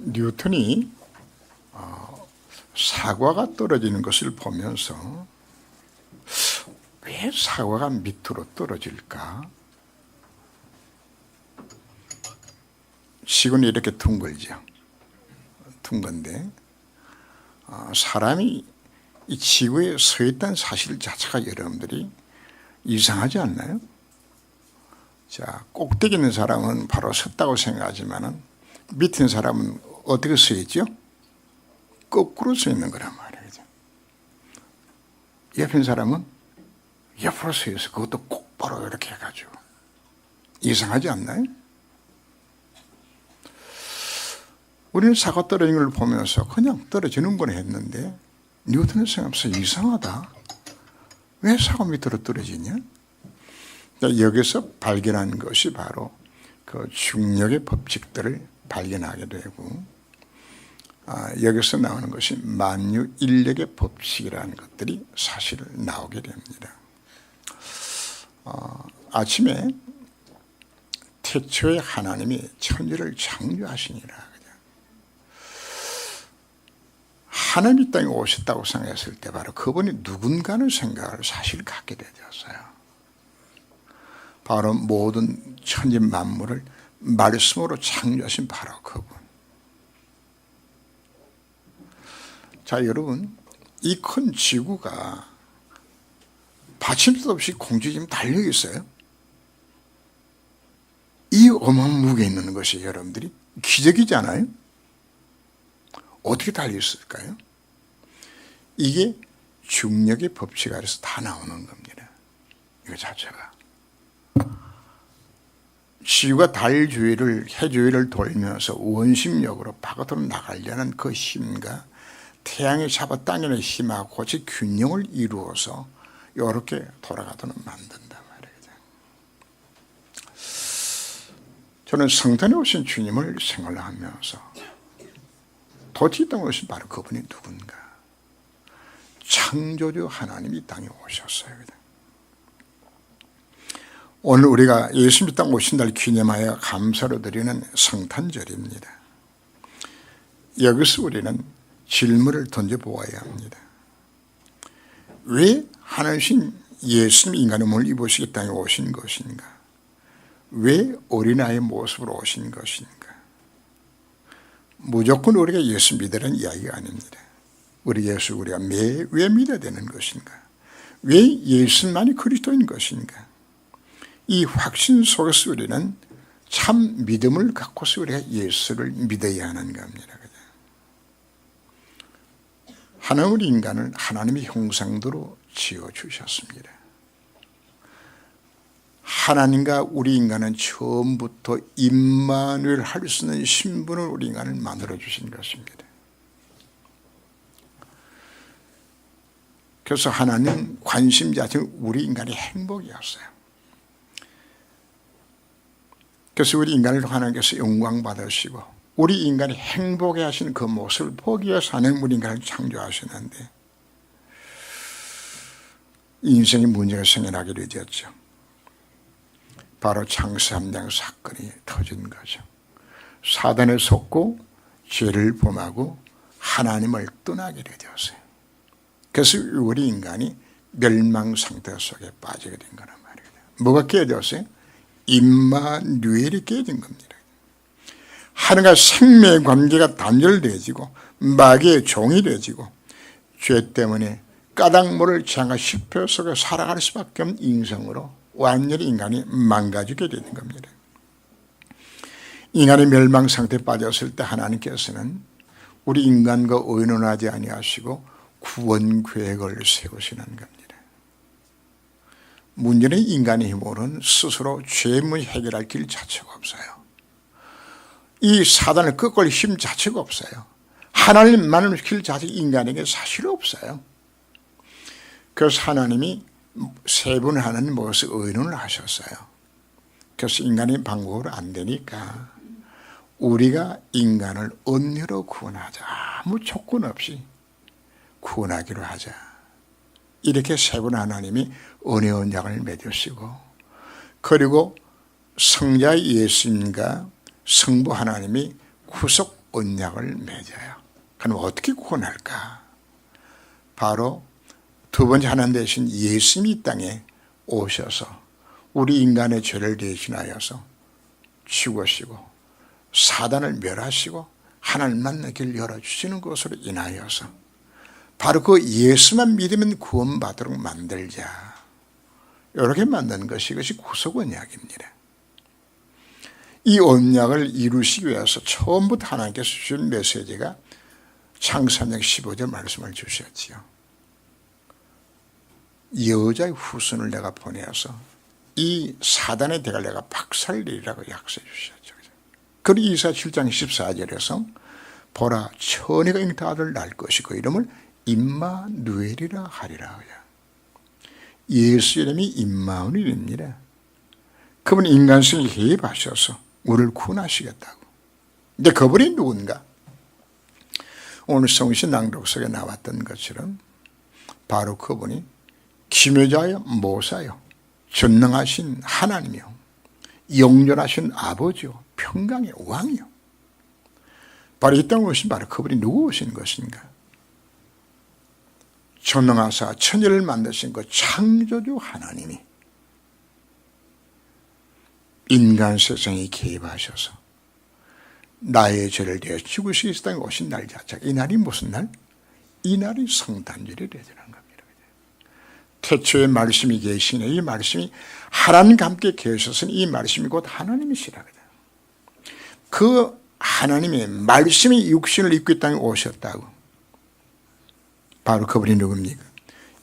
뉴턴이 사과가 떨어지는 것을 보면서 왜 사과가 밑으로 떨어질까? 지구는 이렇게 둥글죠. 둥근데 사람이 이 지구에 서 있다는 사실 자체가 여러분들이 이상하지 않나요? 자, 꼭대기 있는 사람은 바로 섰다고 생각하지만 밑에 있는 사람은 어떻게 서 있죠? 거꾸로 서 있는 거란 말이에요. 옆에 있는 사람은 옆으로 서 있어. 그것도 똑바로 이렇게 해가지고. 이상하지 않나요? 우리는 사과 떨어지는 걸 보면서 그냥 떨어지는구나 했는데 뉴턴의 생각하면서 이상하다. 왜 사과 밑으로 떨어지냐? 여기서 발견한 것이 바로 그 중력의 법칙들을 발견하게 되고 여기서 나오는 것이 만유 인력의 법칙이라는 것들이 사실 나오게 됩니다. 아침에 태초에 하나님이 천지를 창조하시니라. 하나님이 땅에 오셨다고 생각했을 때 바로 그분이 누군가는 생각을 사실 갖게 되었어요. 바로 모든 천지 만물을 말씀으로 창조하신 바로 그분. 자, 여러분, 이 큰 지구가 받침대 없이 공중에 지금 달려 있어요. 이 어마어마한 무게 있는 것이 여러분들이 기적이잖아요. 어떻게 달려 있을까요? 이게 중력의 법칙 아래서 다 나오는 겁니다. 이거 자체가. 지구가 달 주위를, 해 주위를 돌면서 원심력으로 바깥으로 나가려는 그 힘과 태양이 잡아 당기는 힘하고 같이 균형을 이루어서 이렇게 돌아가도록 만든단 말이에요. 저는 성탄에 오신 주님을 생각하면서 도대체 이 땅에 오신 바로 그분이 누군가? 창조주 하나님이 이 땅에 오셨어요. 오늘 우리가 예수님 땅 오신 날 기념하여 감사로 드리는 성탄절입니다. 여기서 우리는 질문을 던져보아야 합니다. 왜 하나님 예수님 인간의 몸을 입으시기 땅에 오신 것인가? 왜 어린아이의 모습으로 오신 것인가? 무조건 우리가 예수 믿으라는 이야기가 아닙니다. 우리 예수 우리가 왜 믿어야 되는 것인가? 왜 예수만이 그리스도인 것인가? 이 확신 속에서 우리는 참 믿음을 갖고서 우리가 예수를 믿어야 하는 겁니다. 하나님 우리 인간을 하나님의 형상대로 지어주셨습니다. 하나님과 우리 인간은 처음부터 임마누엘 할 수 있는 신분을 우리 인간을 만들어 주신 것입니다. 그래서 하나님 관심 자체는 우리 인간의 행복이었어요. 그래서 우리 인간을 하나님께서 영광 받으시고 우리 인간이 행복해 하시는 그 모습을 보기 위해서 하나님 우리 인간을 창조하셨는데 인생의 문제가 생겨나게 되었죠. 바로 창세 3장 사건이 터진 거죠. 사단에 속고 죄를 범하고 하나님을 떠나게 되었어요. 그래서 우리 인간이 멸망 상태 속에 빠지게 된 거란 말이에요. 뭐가 깨졌어요? 임마누엘이 깨진 겁니다. 하나님과 생명의 관계가 단절되어지고 마귀의 종이 되어지고 죄 때문에 까닭모를 장가 실패 속에 살아갈 수밖에 없는 인성으로 완전히 인간이 망가지게 되는 겁니다. 인간의 멸망 상태에 빠졌을 때 하나님께서는 우리 인간과 의논하지 아니하시고 구원 계획을 세우시는 겁니다. 문제는 인간의 힘으로는 스스로 죄문을 해결할 길 자체가 없어요. 이 사단을 꺾을 힘 자체가 없어요. 하나님만을 길 자체가 인간에게 사실 없어요. 그래서 하나님이 세 분 하나님 모여서 의논을 하셨어요. 그래서 인간의 방법으로 안 되니까 우리가 인간을 은혜로 구원하자. 아무 조건 없이 구원하기로 하자. 이렇게 세 분 하나님이 은혜 언약을 맺으시고 그리고 성자 예수님과 성부 하나님이 구속 언약을 맺어요. 그럼 어떻게 구원할까? 바로 두 번째 하나님 되신 예수님이 이 땅에 오셔서 우리 인간의 죄를 대신하여서 죽으시고 사단을 멸하시고 하나님 만나는 길 열어주시는 것으로 인하여서 바로 그 예수만 믿으면 구원받도록 만들자. 이렇게 만든 것이 이것이 구속 언약입니다. 이 언약을 이루시기 위해서 처음부터 하나님께서 주신 메시지가 창세기 15절 말씀을 주셨지요. 여자의 후손을 내가 보내어서 이 사단의 대가를 내가 박살내리라고 약속해 주셨죠. 그리고 이사 7장 14절에서 보라 처녀가 잉태 아들을 낳을 것이고 이름을 임마누엘이라 하리라. 예수 이름이 임마누엘입니다. 그분이 인간성에 개입하셔서 우리를 구원하시겠다고. 근데 그분이 누군가? 오늘 성신 낭독 속에 나왔던 것처럼 바로 그분이 기묘자여 모사여 전능하신 하나님이요 영존하신 아버지요 평강의 왕이요. 바로 이 땅에 오신 바로 그분이 누구 오신 것인가? 전능하사 천지를 만드신 그 창조주 하나님이 인간 세상에 개입하셔서 나의 죄를 대해 죽으시기 땅에 오신 날 자체가 이 날이 무슨 날? 이 날이 성탄절이 되는 겁니다. 태초에 말씀이 계시네. 이 말씀이 하나님과 함께 계셔서는 이 말씀이 곧 하나님이시라거든. 그 하나님의 말씀이 육신을 입고 이 땅에 오셨다고. 바로 그분이 누굽니까?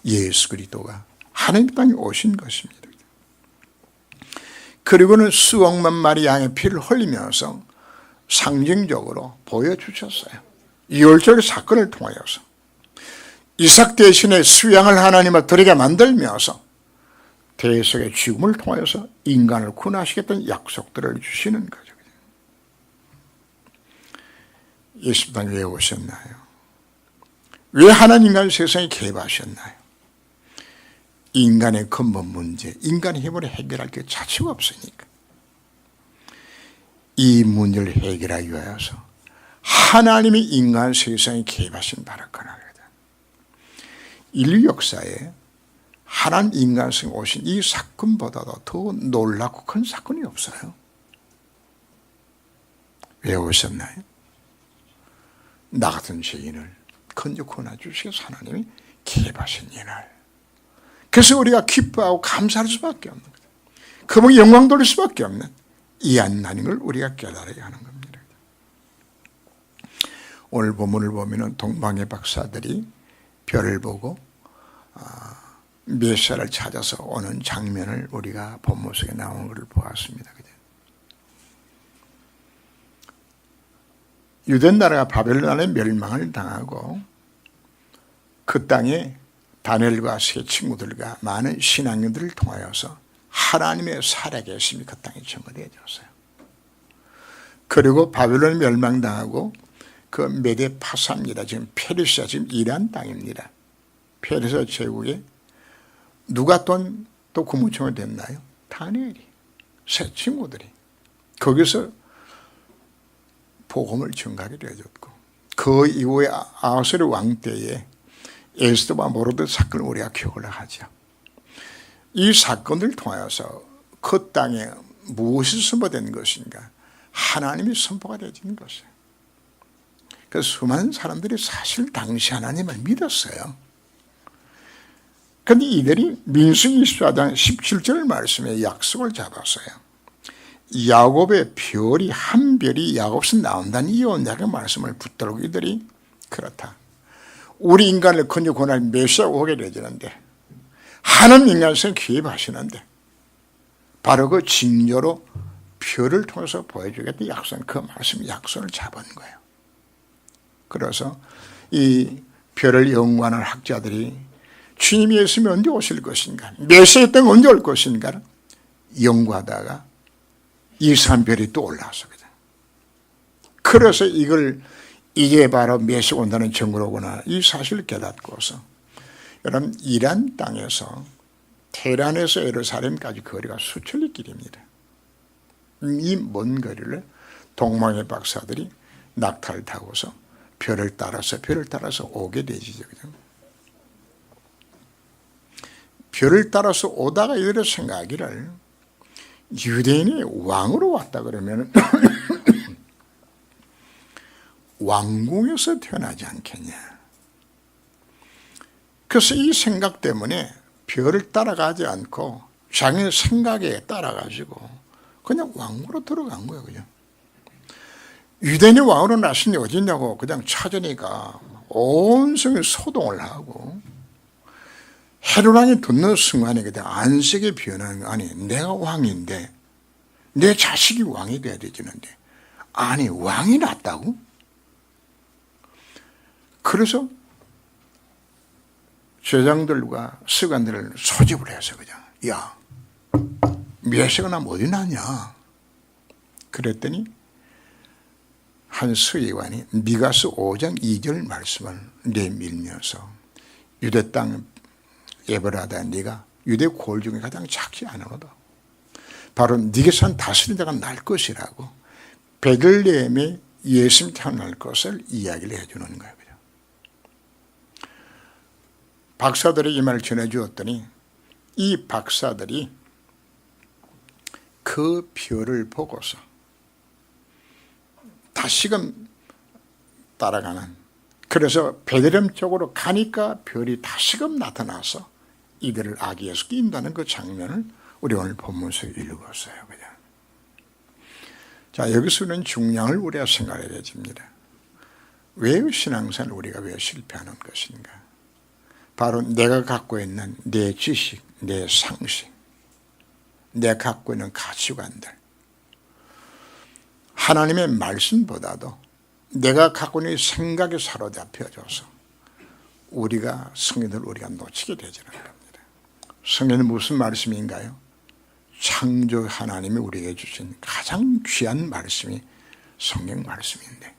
예수 그리스도가 하나님 땅에 오신 것입니다. 그리고는 수억만 마리 양의 피를 흘리면서 상징적으로 보여주셨어요. 유월절 사건을 통하여서 이삭 대신에 수양을 하나님을 드리게 만들면서 대속의 죽음을 통하여서 인간을 구원하시겠다는 약속들을 주시는 거죠. 예수님 왜 오셨나요? 왜 하나님과 세상에 개입하셨나요? 인간의 근본 문제, 인간의 힘으로 해결할 게 자체가 없으니까. 이 문제를 해결하기 위해서 하나님이 인간 세상에 개입하신 바라거나 인류 역사에 하나님 인간성에 오신 이 사건보다도 더 놀랍고 큰 사건이 없어요. 왜 오셨나요? 나 같은 죄인을 건져 구원해 주시겠어 하나님이 개입하신 이날. 그래서 우리가 기뻐하고 감사할 수밖에 없는 거죠. 그분이 영광 돌릴 수밖에 없는 이 하나님을 우리가 깨달아야 하는 겁니다. 오늘 본문을 보면 동방의 박사들이 별을 보고 메시아를 찾아서 오는 장면을 우리가 본문 속에 나온 것을 보았습니다. 유대 나라가 바벨론 나라의 멸망을 당하고 그 땅에 다니엘과 세 친구들과 많은 신앙인들을 통하여서 하나님의 살아계심이 그 땅에 증거되어졌어요. 그리고 바벨론이 멸망당하고 그 메데 파사입니다. 지금 페르시아, 지금 이란 땅입니다. 페르시아 제국에 누가 또 국무총리 됐나요? 다니엘이, 세 친구들이. 거기서 복음을 증가하게 되어졌고 그 이후에 아하스웨르 왕 때에 에스더와 모르드 사건을 우리가 기억을 하죠. 이 사건을 통하여서 그 땅에 무엇이 선포된 것인가? 하나님이 선포가 되어진 것이에요. 그래서 수많은 사람들이 사실 당시 하나님을 믿었어요. 그런데 이들이 민수기 24장 17절 말씀에 약속을 잡았어요. 야곱의 별이 한 별이 야곱에서 나온다는 이 언약의 말씀을 붙들고 이들이 그렇다. 우리 인간을 건져 구원할 메시아가 오게 되지는데 하나님 인간성 개입하시는데 바로 그 징조로 별을 통해서 보여주겠다 약속, 그 말씀 약속을 잡은 거예요. 그래서 이 별을 연구하는 학자들이 주님이 예수님이 언제 오실 것인가, 메시아 때가 언제 올 것인가 연구하다가 이상한 별이 또 올라왔습니다. 그래서 이게 바로 메시아 온다는 증거로구나 이 사실을 깨닫고서 여러분 이란 땅에서 테헤란에서 예루살렘까지 거리가 수천리 길입니다. 이 먼 거리를 동방의 박사들이 낙타를 타고서 별을 따라서 오게 되지. 별을 따라서 오다가 이들의 생각하기를 유대인이 왕으로 왔다 그러면 왕궁에서 태어나지 않겠냐. 그래서 이 생각 때문에 별을 따라가지 않고 자기 생각에 따라가지고 그냥 왕으로 들어간 거예요. 그냥 유대인이 왕으로 나신 게 어디냐고 그냥 찾으니까 온 성이 소동을 하고 헤롯 듣는 순간에 그냥 안색이 변하는 거. 아니 내가 왕인데 내 자식이 왕이 돼야 되지는데 아니 왕이 났다고? 그래서 제장들과 서관들을 소집을 해서 그냥 야 메시아가 나면 어디 나냐. 그랬더니 한 서기관이 미가서 5장 2절 말씀을 내밀면서 유대 땅 에버라다 네가 유대 골 중에 가장 작지 않으로다. 바로 네게 산 다스린 자가 날 것이라고 베들레헴에 예수님 태어날 것을 이야기를 해주는 거예요. 박사들이 이 말을 전해주었더니 이 박사들이 그 별을 보고서 다시금 따라가는, 그래서 베들레헴 쪽으로 가니까 별이 다시금 나타나서 이들을 아기 예수께 인도하는 그 장면을 우리 오늘 본문에서 읽었어요. 그냥. 자, 여기서는 중량을 우리가 생각해야 됩니다. 왜 신앙생활 우리가 왜 실패하는 것인가? 바로 내가 갖고 있는 내 지식, 내 상식, 내가 갖고 있는 가치관들, 하나님의 말씀보다도 내가 갖고 있는 생각에 사로잡혀져서 우리가 성경을 우리가 놓치게 되지는 겁니다. 성경은 무슨 말씀인가요? 창조 하나님이 우리에게 주신 가장 귀한 말씀이 성경 말씀인데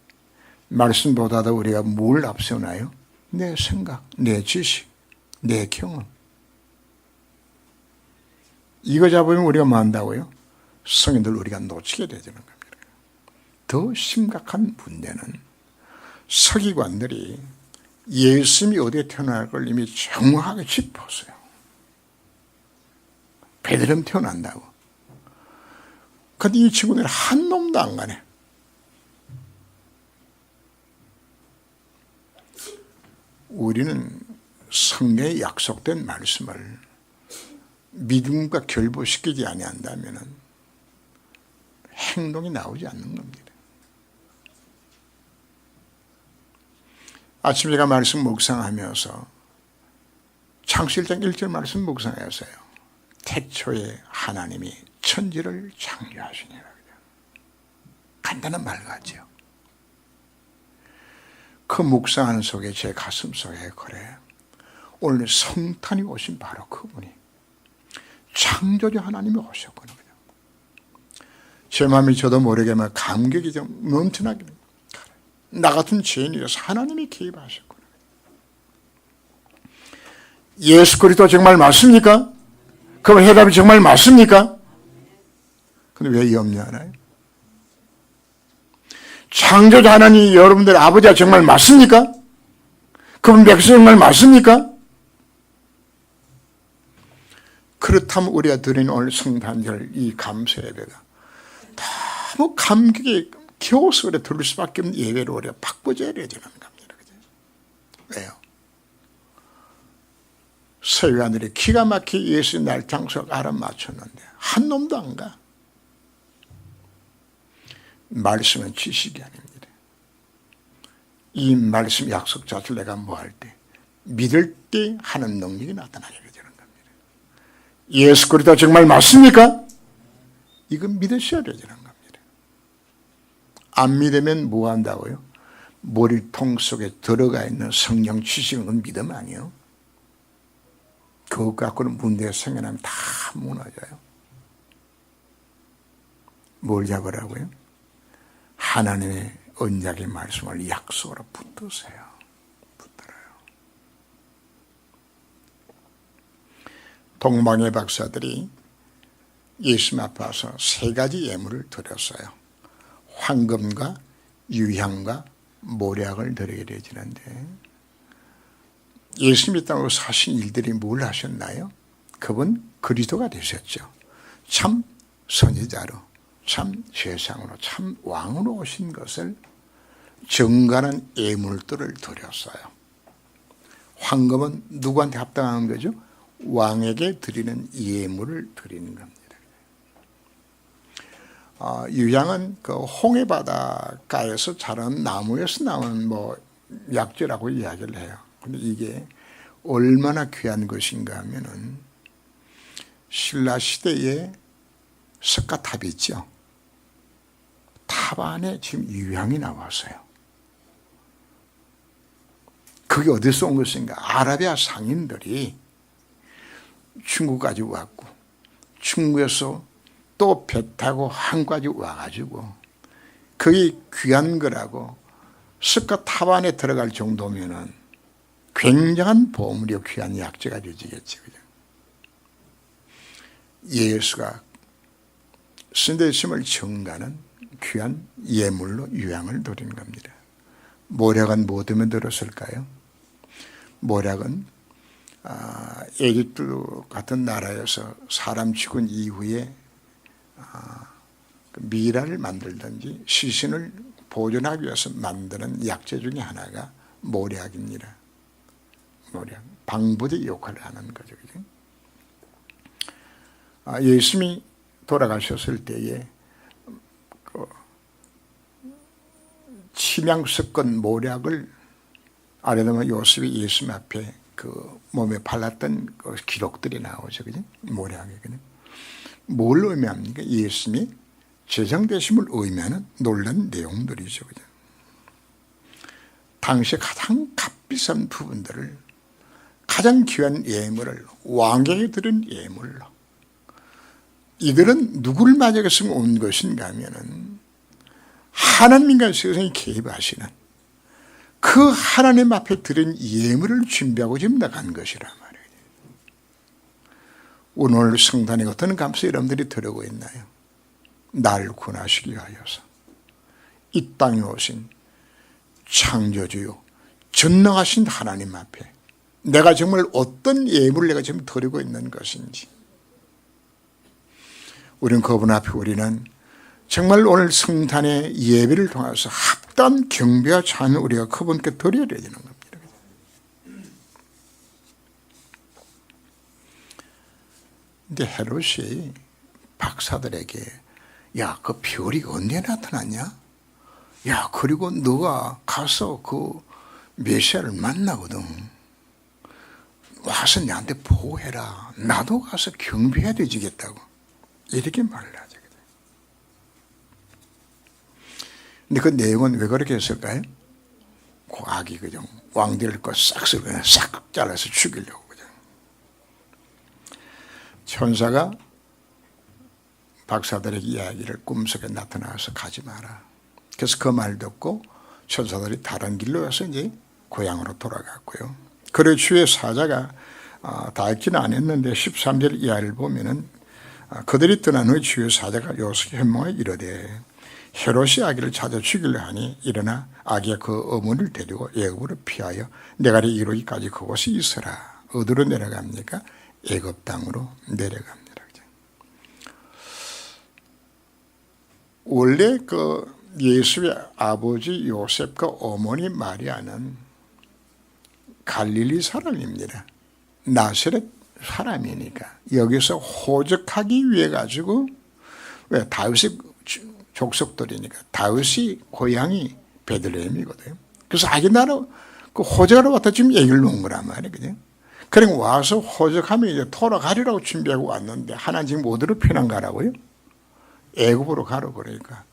말씀보다도 우리가 뭘 앞세우나요? 내 생각, 내 지식, 내 경험. 이거 잡으면 우리가 뭐 한다고요? 성경을 우리가 놓치게 되지는 겁니다. 더 심각한 문제는 서기관들이 예수님이 어디에 태어날 걸 이미 정확하게 짚었어요. 베들레헴 태어난다고. 근데 이 친구들은 한 놈도 안 가네. 우리는 성경에 약속된 말씀을 믿음과 결부시키지 아니한다면 행동이 나오지 않는 겁니다. 아침에 제가 말씀 묵상하면서 창세기 1장 1절 말씀 묵상했어요. 태초에 하나님이 천지를 창조하시니라. 간단한 말 같죠. 그 묵상하는 속에 제 가슴 속에 그래. 오늘 성탄이 오신 바로 그분이 창조주 하나님이 오셨구나. 제 마음이 저도 모르게 막 감격이 좀 넘쳐나게 됩니다. 나 같은 죄인이라서 하나님이 개입하셨구나. 예수 그리스도 정말 맞습니까? 그럼 해답이 정말 맞습니까? 근데 왜 염려하나요? 창조자 하나님 여러분들 아버지가 정말 맞습니까? 그분 백성 정말 맞습니까? 그렇다면 우리가 드리는 오늘 성탄절 이 감사 예배가 너무 감격에 겨워서 그래 들을 수밖에 없는 예배로 우리가 바꿔줘야 되는 겁니다. 왜요? 서기관들이 기가 막히게 예수의 날 장소를 알아맞혔는데 한 놈도 안 가. 말씀은 지식이 아닙니다. 이 말씀 약속 자체를 내가 뭐 할 때 믿을 때 하는 능력이 나타나게 되는 겁니다. 예수 그리스도 정말 맞습니까? 이건 믿으셔야 되는 겁니다. 안 믿으면 뭐 한다고요? 머리통 속에 들어가 있는 성령 지식은 믿음 아니에요? 그것 갖고는 문제가 생겨나면 다 무너져요. 뭘 잡으라고요? 하나님의 언약의 말씀을 약속으로 붙드세요. 붙들어요. 동방의 박사들이 예수님 앞에 와서 세 가지 예물을 드렸어요. 황금과 유향과 모략을 드리게 되지는데 예수님이 땅으로 사신 일들이 뭘 하셨나요? 그분 그리스도가 되셨죠. 참 선지자로, 참 세상으로, 참 왕으로 오신 것을 정갈한 예물들을 드렸어요. 황금은 누구한테 합당한 거죠? 왕에게 드리는 예물을 드리는 겁니다. 유향은 그 홍해바닷가에서 자란 나무에서 나온 약재라고 이야기를 해요. 근데 이게 얼마나 귀한 것인가 하면은 신라 시대에 석가탑이 있죠. 탑 안에 지금 유향이 나왔어요. 그게 어디서 온 것인가? 아라비아 상인들이 중국까지 왔고 중국에서 또 배 타고 한국까지 와가지고 그게 귀한 거라고 석가탑 안에 들어갈 정도면은 굉장한 보물이 귀한 약재가 되지겠죠. 예수가 신대심을 증가하는 귀한 예물로 유향을 드리는 겁니다. 모략은 뭐 때문에 들었을까요? 모략은 에집트 같은 나라에서 사람 죽은 이후에 미라를 만들든지 시신을 보존하기 위해서 만드는 약재 중에 하나가 모략입니다. 모략, 방부제 역할을 하는 거죠. 예수님이 돌아가셨을 때에 침향 섞은 모략을 아래도면 요셉이 예수님 앞에 그 몸에 발랐던 그 기록들이 나오죠. 그죠? 모략이거든요. 뭘 의미합니까? 예수님이 제장되심을 의미하는 놀라운 내용들이죠. 그죠? 당시 가장 값비싼 부분들을 가장 귀한 예물을 왕에게 드린 예물로 이들은 누구를 맞이해서 온 것인가 하면은 하나님과 세상에 개입하시는 그 하나님 앞에 드린 예물을 준비하고 지금 나간 것이란 말이에요. 오늘 성탄에 어떤 감사 여러분들이 드리고 있나요? 나를 구원하시기 위하여서 이 땅에 오신 창조주요 전능하신 하나님 앞에 내가 정말 어떤 예물을 내가 지금 드리고 있는 것인지 우리는 그분 앞에 우리는 정말 오늘 성탄의 예배를 통해서 합당한 경배와 찬양을 우리가 그분께 드려야 되는 겁니다. 근데 헤롯이 박사들에게 야, 그 별이 언제 나타났냐? 야, 그리고 너가 가서 그 메시아를 만나거든. 와서 나한테 보호해라. 나도 가서 경배해야 되지겠다고. 이렇게 말을 하죠. 근데 그 내용은 왜 그렇게 했을까요? 그 악이 그죠. 왕들을 싹 잘라서 죽이려고 그죠. 천사가 박사들에게 이야기를 꿈속에 나타나서 가지 마라. 그래서 그 말 듣고 천사들이 다른 길로 와서 이제 고향으로 돌아갔고요. 그리고 주의 사자가 다 읽지는 않았는데 13절 이하를 보면은 그들이 떠난 후에 주의 사자가 요셉에게 현몽하여 이르되 헤롯이 아기를 찾아 죽이려 하니 일어나 아기의 그 어머니를 데리고 애굽으로 피하여 내가 이르기까지 그곳에 있으라. 어디로 내려갑니까? 애굽 땅으로 내려갑니다. 원래 그 예수의 아버지 요셉과 어머니 마리아는 갈릴리 사람입니다. 나사렛 사람이니까 여기서 호적하기 위해 가지고 왜 다윗의 족속들이니까 다윗이 고향이 베들레헴이거든요. 그래서 아기 나라 그 호적하러 왔다 지금 얘기를 놓은 거란 말이에요. 그죠? 그러니까 와서 호적하면 이제 돌아가리라고 준비하고 왔는데 하나 지금 어디로 피난 가라고요? 애굽으로 가라고 그러니까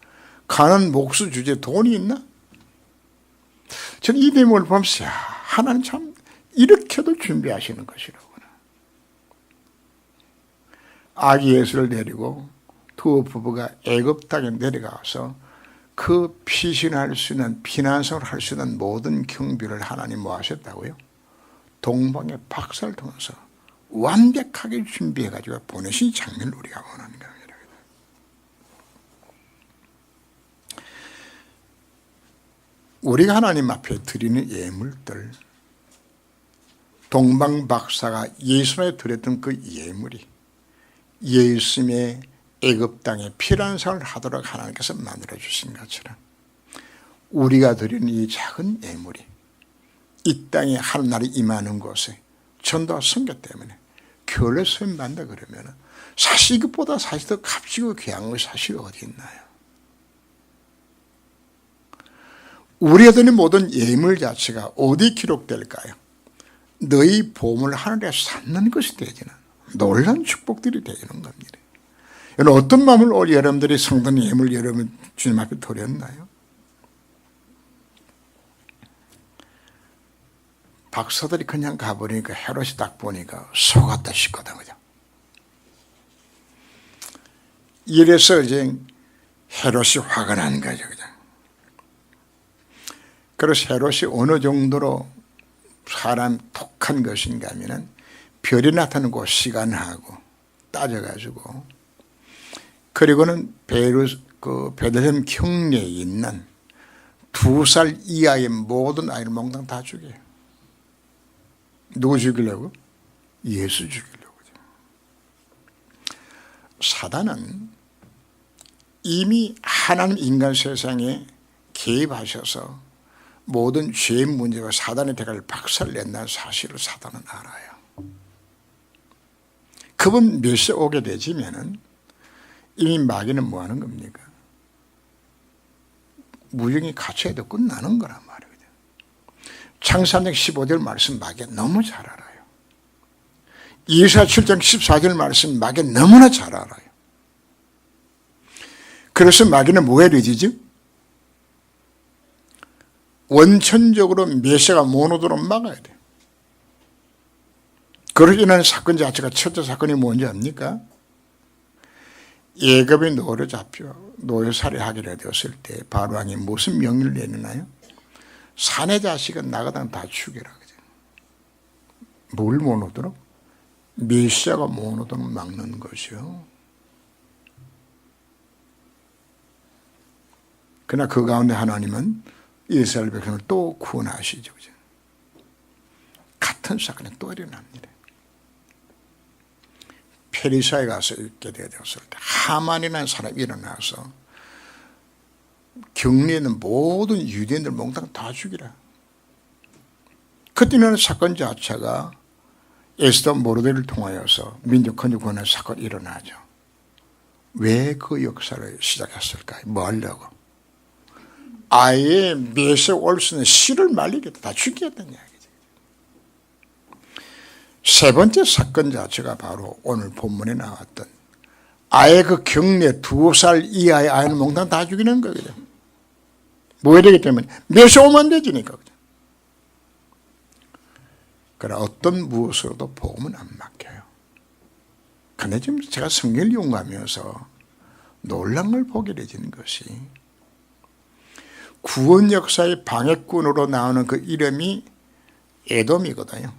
가는 목수 주제에 돈이 있나? 저는 이 내용을 보면서 하나님 참 이렇게도 준비하시는 것이라구나. 아기 예수를 데리고 두 부부가 애굽 땅에 내려가서 그 피신할 수 있는 피난성을 할 수 있는 모든 경비를 하나님 뭐 하셨다고요? 동방의 박사를 통해서 완벽하게 준비해가지고 보내신 장면을 우리가 원하는 겁니다. 우리가 하나님 앞에 드리는 예물들, 동방박사가 예수님에 드렸던 그 예물이 예수님의 애굽 땅에 필요한 생을 하도록 하나님께서 만들어 주신 것처럼 우리가 드리는 이 작은 예물이 이 땅에 하늘날이 임하는 곳에 전도와 선교 때문에 교회 쓰임 받는다 그러면 사실 이것보다 사실 더 값지고 귀한 것이 사실 어디 있나요? 우리가 드리는 모든 예물 자체가 어디 기록될까요? 너희 보물 하늘에 쌓는 것이 되지는 놀라운 축복들이 되는 겁니다. 여러분 어떤 마음을 올 여러분들이 성전 예물 여러분 주님 앞에 드렸나요? 박사들이 그냥 가버리니까 헤롯이 딱 보니까 속았다 싶거든. 그죠? 이래서 이제 헤롯이 화가 난 거죠. 그죠? 그래서 헤롯이 어느 정도로 사람 독한 것인가 하면은 별이 나타나는 그 시간하고 따져가지고 그리고는 베들레헴 경내에 있는 2살 이하의 모든 아이를 몽땅 다 죽여요. 누구 죽이려고? 예수 죽이려고. 사단은 이미 하나님 인간 세상에 개입하셔서 모든 죄의 문제가 사단의 대가를 박살낸다는 사실을 사단은 알아요. 그분 몇시에 오게 되지면은 이미 마귀는 뭐 하는 겁니까? 무정이 갇혀도 끝나는 거란 말이거든요. 창세기 15절 말씀 마귀가 너무 잘 알아요. 이사야 7장 14절 말씀 마귀가 너무나 잘 알아요. 그래서 마귀는 뭐에 의지죠? 원천적으로 메시아가 못 오도록 막아야 돼요. 그로 인한 사건 자체가 첫째 사건이 뭔지 압니까? 예굽이 노예로 잡혀 노예 살해하기로 되었을 때 바로왕이 무슨 명령을 내리나요? 사내 자식은 나가당 다 죽여라. 뭘 못 오도록? 메시아가 못 오도록 막는 것이요. 그러나 그 가운데 하나님은 이스라엘 백성을 또 구원하시죠. 같은 사건이 또 일어납니다. 페르시아에 가서 있게 되었을 때 하만이라는 사람이 일어나서 경리에 있는 모든 유대인들 몽땅 다 죽이라. 그때는 사건 자체가 에스더 모르드를 통하여서 민족 건조 구원의 사건이 일어나죠. 왜 그 역사를 시작했을까요? 뭐 하려고? 아예 메시아 올 수 있는 씨를 말리겠다. 다 죽이겠다는 이야기죠. 세 번째 사건 자체가 바로 오늘 본문에 나왔던 아예 그 경내 2살 이하의 아이는 몽땅 다 죽이는 거거든요. 뭐 해야 되기 때문에 메시아 오면 안 되지니까. 그러나 어떤 무엇으로도 복음은 안 막혀요. 그런데 지금 제가 성경을 연구하면서 놀란 걸 보게 되는 것이 구원 역사의 방해꾼으로 나오는 그 이름이 에돔이거든요.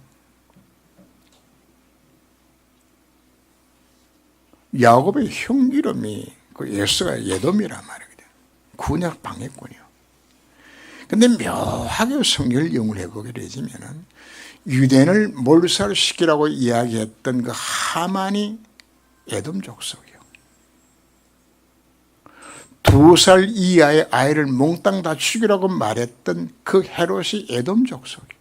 야곱의 형 이름이 그 예수가 에돔이란 말이거든요. 구약 방해꾼이요. 근데 묘하게 성경을 연구를 해보게 되지면은 유대인을 몰살시키라고 이야기했던 그 하만이 에돔 족속이요. 2살 이하의 아이를 몽땅 다 죽이라고 말했던 그 헤롯이 에돔 족속이요.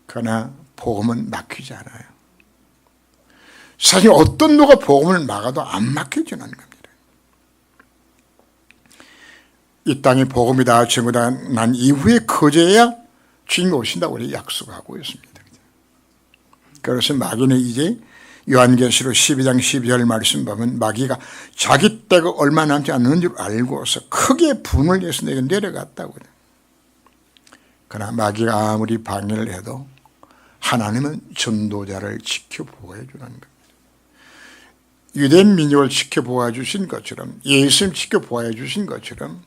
그러나 복음은 막히지 않아요. 사실 어떤 누가 복음을 막아도 안 막혀지는 겁니다. 이 땅에 복음이 다 전부다 난 이후에 거제야 주님이 오신다고 우리 약속하고 있습니다. 그래서 마귀는 이제 요한계시록 12장 12절 말씀 보면 마귀가 자기 때가 얼마 남지 않는 줄 알고서 크게 분을 내서 내게 내려갔다고. 그러나 마귀가 아무리 방해를 해도 하나님은 전도자를 지켜보호해 주는 겁니다. 유대인 민족을 지켜보호해 주신 것처럼 예수님 지켜보호해 주신 것처럼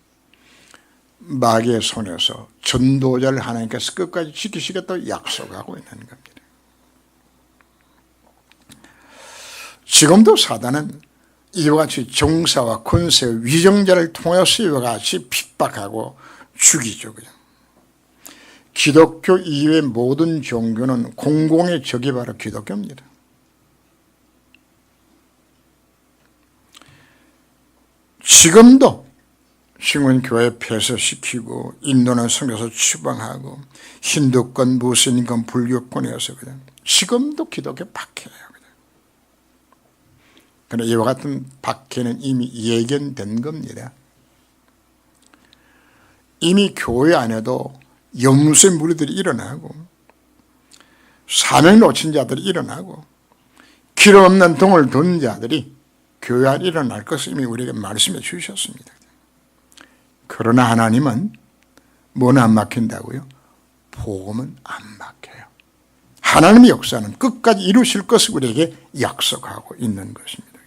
마귀의 손에서 전도자를 하나님께서 끝까지 지키시겠다고 약속하고 있는 겁니다. 지금도 사단은 이와 같이 정사와 권세, 위정자를 통해서 이와 같이 핍박하고 죽이죠. 그냥. 기독교 이외의 모든 종교는 공공의 적이 바로 기독교입니다. 지금도 교회 폐쇄시키고 인도는 성교사 추방하고 힌두권, 무슬림권, 불교권에서 그냥 지금도 기독교 박해예요. 그러나 이와 같은 박해는 이미 예견된 겁니다. 이미 교회 안에도 염소의 무리들이 일어나고 사명 놓친 자들이 일어나고 기름 없는 등을 둔 자들이 교회 안에 일어날 것을 이미 우리에게 말씀해 주셨습니다. 그러나 하나님은 뭐는 안 막힌다고요? 복음은 안 막혀요. 하나님의 역사는 끝까지 이루실 것을 우리에게 약속하고 있는 것입니다.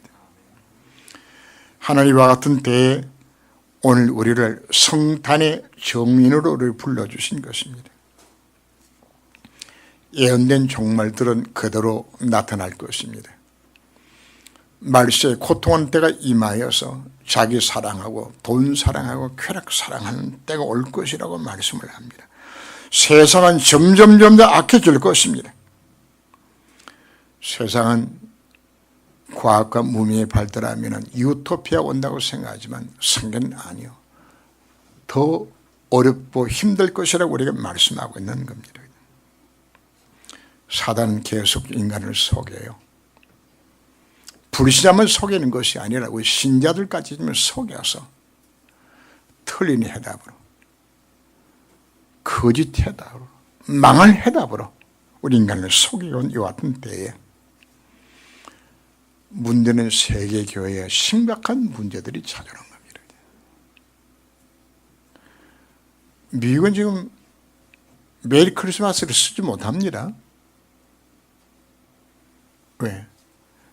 하나님과 같은 때에 오늘 우리를 성탄의 정인으로 우리를 불러주신 것입니다. 예언된 종말들은 그대로 나타날 것입니다. 말세에 고통한 때가 임하여서 자기 사랑하고 돈 사랑하고 쾌락 사랑하는 때가 올 것이라고 말씀을 합니다. 세상은 점점 더 악해질 것입니다. 세상은 과학과 문명이 발달하면 유토피아가 온다고 생각하지만 성경은 아니요. 더 어렵고 힘들 것이라고 우리에게 말씀하고 있는 겁니다. 사단은 계속 인간을 속여요. 불신자만 속이는 것이 아니라 우리 신자들까지 속여서 틀린 해답으로, 거짓 해답으로, 망할 해답으로 우리 인간을 속여온 이 같은 때에 문제는 세계교회에 심각한 문제들이 찾아오는 겁니다. 미국은 지금 메리 크리스마스를 쓰지 못합니다. 왜?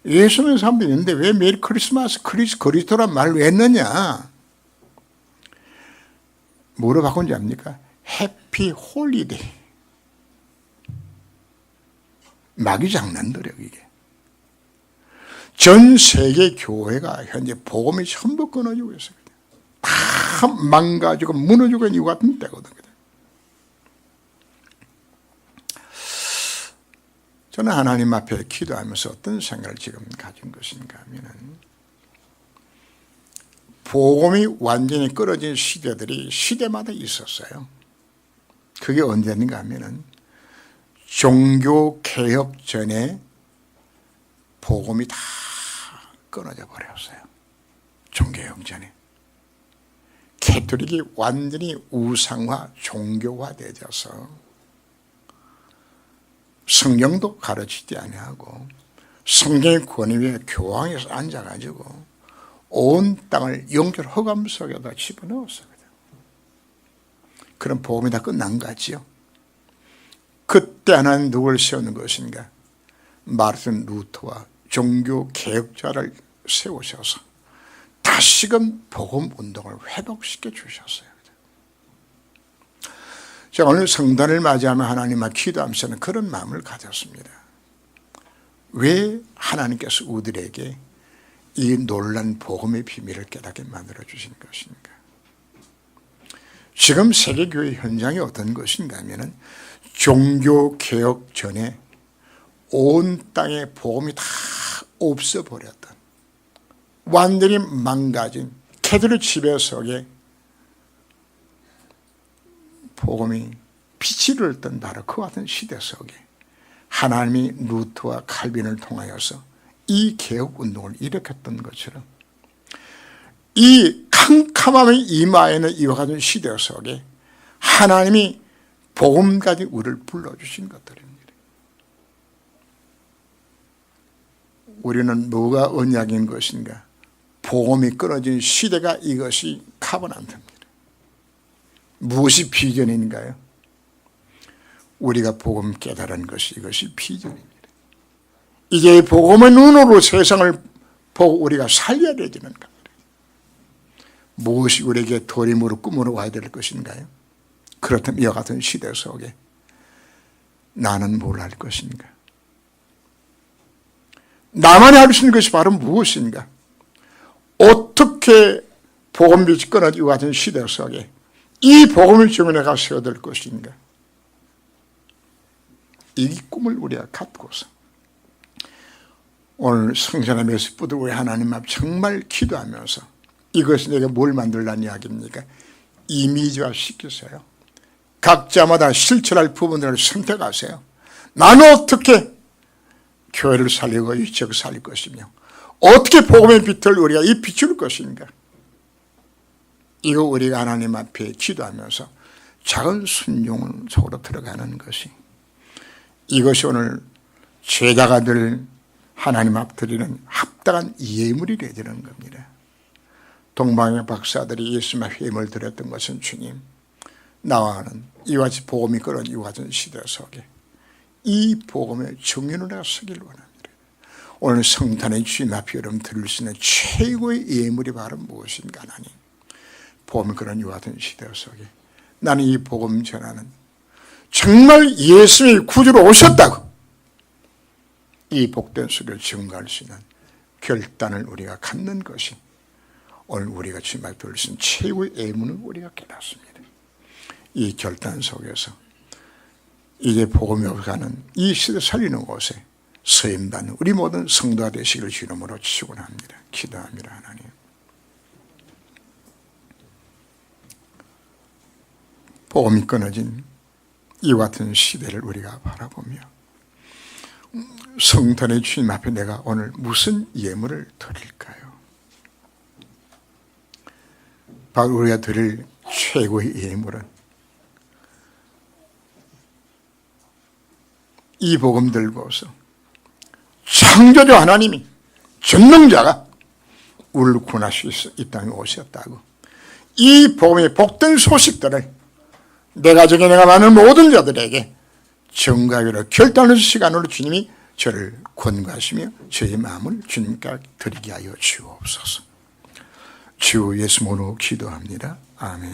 예수 믿는 사람도 있는데 왜 메리 크리스마스, 그리스도란 말을 왜 했느냐? 뭐로 바꾼지 압니까? 해피 홀리데이. 마귀 장난들이에요, 이게. 전 세계 교회가 현재 복음이 전부 끊어지고 있어요. 다 망가지고 무너지고 있는 이 같은 때거든요. 저는 하나님 앞에 기도하면서 어떤 생각을 지금 가진 것인가 하면은 복음이 완전히 끊어진 시대들이 시대마다 있었어요. 그게 언제인가 하면은 종교 개혁 전에 복음이 다 끊어져 버렸어요. 종교개혁 전에. 캐톨릭이 완전히 우상화, 종교화되어서 성경도 가르치지 아니하고 성경의 권위에 교황에서 앉아가지고 온 땅을 영적 허감 속에다 집어넣었어요. 그럼 복음이 다 끝난 거지요. 그때 하나는 누굴 세우는 것인가? 마르틴 루터와 종교 개혁자를 세우셔서 다시금 복음 운동을 회복시켜 주셨어요. 제가 오늘 성탄을 맞이하며 하나님 앞에 기도하면서는 그런 마음을 가졌습니다. 왜 하나님께서 우리에게 이 놀란 복음의 비밀을 깨닫게 만들어 주신 것인가? 지금 세계교회 현장이 어떤 것인가 하면은 종교 개혁 전에 온 땅에 복음이 다 없어버렸던 완전히 망가진 캐톨릭 지배 속에 복음이 빛이 들었던 바로 그 같은 시대 속에 하나님이 루터와 칼빈을 통하여서 이 개혁운동을 일으켰던 것처럼 이 캄캄함의 이마에는 이와 같은 시대 속에 하나님이 복음까지 우리를 불러주신 것들입니다. 우리는 뭐가 언약인 것인가? 복음이 끊어진 시대가 이것이 카버넌트입니다. 무엇이 비전인가요? 우리가 복음 깨달은 것이 이것이 비전입니다. 이제 복음의 눈으로 세상을 보고 우리가 살려야 되는 겁니다. 무엇이 우리에게 도림으로 꿈으로 와야 될 것인가요? 그렇다면 이와 같은 시대 속에 나는 뭘 할 것인가? 나만이 할 수 있는 것이 바로 무엇인가? 어떻게 복음빛이 끊어지고 같은 시대 속에 이 복음을 증언해가 세워들 것인가? 이 꿈을 우리가 갖고서 오늘 성전의 메시부들 우리 하나님 앞 정말 기도하면서 이것이 내가 뭘 만들라는 이야기입니까? 이미지화 시키세요. 각자마다 실천할 부분들을 선택하세요. 나는 어떻게 교회를 살리고 이 지역을 살릴 것이며 어떻게 복음의 빛을 우리가 이 비출 것인가? 이거 우리가 하나님 앞에 기도하면서 작은 순종을 속으로 들어가는 것이, 이것이 오늘 제자가 늘 하나님 앞 드리는 합당한 예물이 되야 되는 겁니다. 동방의 박사들이 예수님 앞에 예물을 드렸던 것은, 주님, 나와는 이와 같이 복음이 그런 이와 같은 시대 속에 이 복음의 정윤을 내가 서길 원합니다. 오늘 성탄의 주님 앞에 여러분 드릴 수 있는 최고의 예물이 바로 무엇인가? 하나님, 복음이 그런 이와 같은 시대 속에 나는 이 복음 전하는 정말 예수님이 구주로 오셨다고 이 복된 소리를 증거할 수 있는 결단을 우리가 갖는 것이 오늘 우리가 주님 앞에 드릴 수 있는 최고의 예물을 우리가 깨닫습니다. 이 결단 속에서 이제 복음이 가는 이 시대 살리는 곳에 서임받는 우리 모든 성도가 되시기를 주님으로 축원합니다. 기도합니다. 하나님, 복음이 끊어진 이와 같은 시대를 우리가 바라보며 성탄의 주님 앞에 내가 오늘 무슨 예물을 드릴까요? 바로 우리가 드릴 최고의 예물은 이 복음 들고서 창조주 하나님이, 전능자가 우리를 구원할 수 이 땅에 오셨다고 이 복음의 복된 소식들을 내 가정에 내가 많은 모든 자들에게 정가하기로 결단하는 시간으로 주님이 저를 권고하시며 저의 마음을 주님께 드리게 하여 주옵소서. 주 예수 이름으로 기도합니다. 아멘.